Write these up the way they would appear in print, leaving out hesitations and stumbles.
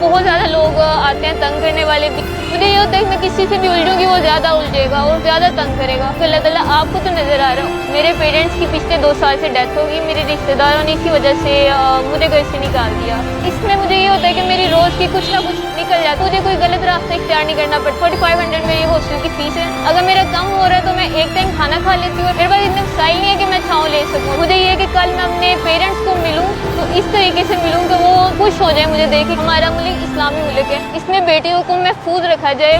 बहुत ज़्यादा लोग आते हैं तंग करने वाले भी। मुझे ये होता है कि मैं किसी से भी उलझूंगी वो ज़्यादा उलझेगा और ज़्यादा तंग करेगा। तो अल्लाह ताला आपको तो नज़र आ रहा हूँ। मेरे पेरेंट्स की पिछले 2 साल से डेथ होगी। मेरे रिश्तेदारों ने इसी वजह से मुझे घर से निकाल दिया। इसमें मुझे ये होता है कि मेरी रोज़ की कुछ ना कुछ निकल जाता है। मुझे कोई गलत रास्ता इख्तियार नहीं करना पड़ता। 4500 मेरी हॉस्टल की फीस है। अगर मेरा कम हो रहा है तो मैं एक टाइम खाना खा लेती हूँ। मेरे पास इतने वसाइल नहीं है कि मैं छाँव ले सकूँ। मुझे ये है कि कल मैं अपने पेरेंट्स को मिलूँ तो इस तरीके से मिलूँ कि वो खुश हो जाए मुझे देख के। हमारा मुल्क इस्लामी मुल्क है, इसमें बेटियों को महफूज रखा जाए।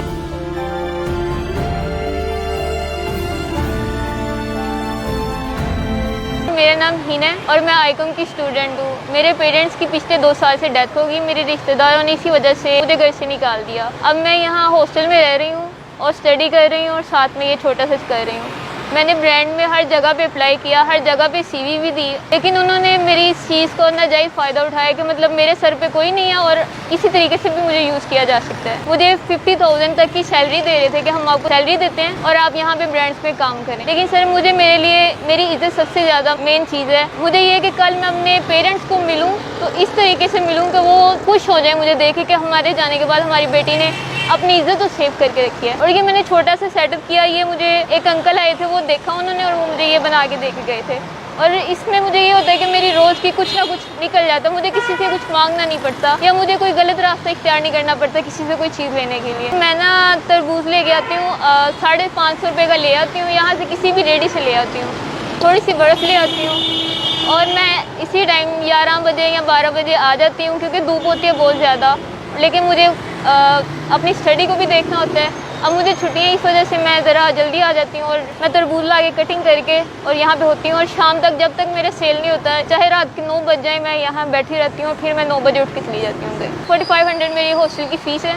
मेरा नाम हिना है और मैं आईकॉम की स्टूडेंट हूँ। मेरे पेरेंट्स की पिछले 2 साल से डेथ होगी। मेरे रिश्तेदारों ने इसी वजह से मुझे घर से निकाल दिया। अब मैं यहाँ हॉस्टल में रह रही हूँ और स्टडी कर रही हूँ और साथ में ये छोटा सा कर रही हूँ। मैंने ब्रांड में हर जगह पे अप्लाई किया, हर जगह पे सीवी भी दी, लेकिन उन्होंने मेरी इस चीज़ को नाजायज़ फ़ायदा उठाया कि मतलब मेरे सर पे कोई नहीं है और किसी तरीके से भी मुझे यूज़ किया जा सकता है। मुझे 50,000 तक की सैलरी दे रहे थे कि हम आपको सैलरी देते हैं और आप यहाँ पे ब्रांड्स में काम करें। लेकिन सर मुझे मेरे लिए मेरी इज़्ज़त सबसे ज़्यादा मेन चीज़ है। मुझे ये कि कल मैं अपने पेरेंट्स को मिलूँ तो इस तरीके से मिलूँ कि वो खुश हो जाए मुझे देख के हमारे जाने के बाद हमारी बेटी ने अपनी इज्जत तो सेव करके रखी है। और ये मैंने छोटा सा सेटअप किया। ये मुझे एक अंकल आए थे, वो देखा उन्होंने और वो मुझे ये बना के दे के गए थे। और इसमें मुझे ये होता है कि मेरी रोज़ की कुछ ना कुछ निकल जाता है। मुझे किसी से कुछ मांगना नहीं पड़ता या मुझे कोई गलत रास्ता इख्तियार नहीं करना पड़ता किसी से कोई चीज़ लेने के लिए। मैं ना तरबूज लेके आती हूँ, 550 रुपये का ले आती हूँ। यहाँ से किसी भी रेडी से ले आती हूँ। थोड़ी सी बर्फ़ ले आती हूँ और मैं इसी टाइम 11 बजे या 12 बजे आ जाती हूँ क्योंकि धूप होती है बहुत ज़्यादा। लेकिन मुझे अपनी स्टडी को भी देखना होता है। अब मुझे छुट्टियाँ इस वजह से मैं ज़रा जल्दी आ जाती हूँ और मैं तरबूज ला के कटिंग करके और यहाँ पे होती हूँ। और शाम तक जब तक मेरे सेल नहीं होता है, चाहे रात के 9 बज जाए, मैं यहाँ बैठी रहती हूँ। फिर मैं 9 बजे उठ के चली जाती हूँ। 4500 मेरी हॉस्टल की फ़ीस है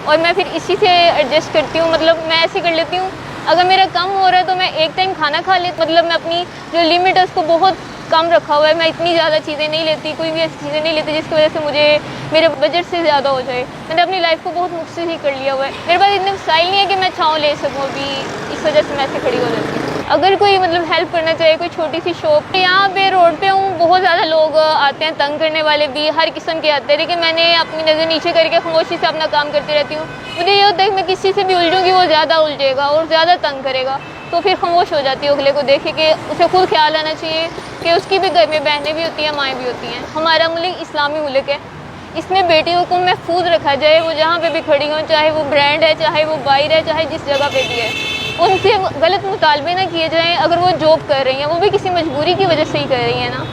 और मैं फिर इसी से एडजस्ट करती हूँ। मतलब मैं ऐसे कर लेती हूँ, अगर मेरा कम हो रहा है तो मैं एक टाइम खाना खा लेती। मतलब मैं अपनी जो लिमिट है उसको बहुत कम रखा हुआ है। मैं इतनी ज़्यादा चीज़ें नहीं लेती, कोई भी ऐसी चीज़ें नहीं लेती जिसकी वजह से मुझे मेरे बजट से ज़्यादा हो जाए। मैंने अपनी लाइफ को बहुत मुख्तसर ही कर लिया हुआ है। मेरे पास इतने वसाइल नहीं है कि मैं छाँव ले सकूँ अभी, इस वजह से मैं ऐसे खड़ी हो जाती हूँ। अगर कोई मतलब हेल्प करना चाहिए, कोई छोटी सी शॉप, यहाँ पे रोड पे हूँ, बहुत ज़्यादा लोग आते हैं तंग करने वाले भी, हर किस्म के आते हैं। लेकिन मैंने अपनी नज़र नीचे करके खामोशी से अपना काम करती रहती हूँ। मुझे ये होता है कि मैं किसी से भी उलझूँगी वो ज़्यादा उलझेगा और ज़्यादा तंग करेगा, तो फिर खामोश हो जाती है। अगले को देखे कि उसे खुद ख्याल आना चाहिए कि उसकी भी घर में बहनें भी होती हैं, माएँ भी होती हैं। हमारा मुल्क इस्लामी मुल्क है, इसमें बेटियों को महफूज रखा जाए। वो जहाँ पे भी खड़ी हों, चाहे वो ब्रांड है, चाहे वो बाहर है, चाहे जिस जगह पे भी है, उनसे गलत मुतालबे ना किए जाएँ। अगर वो जॉब कर रही हैं, वो भी किसी मजबूरी की वजह से ही कर रही हैं ना।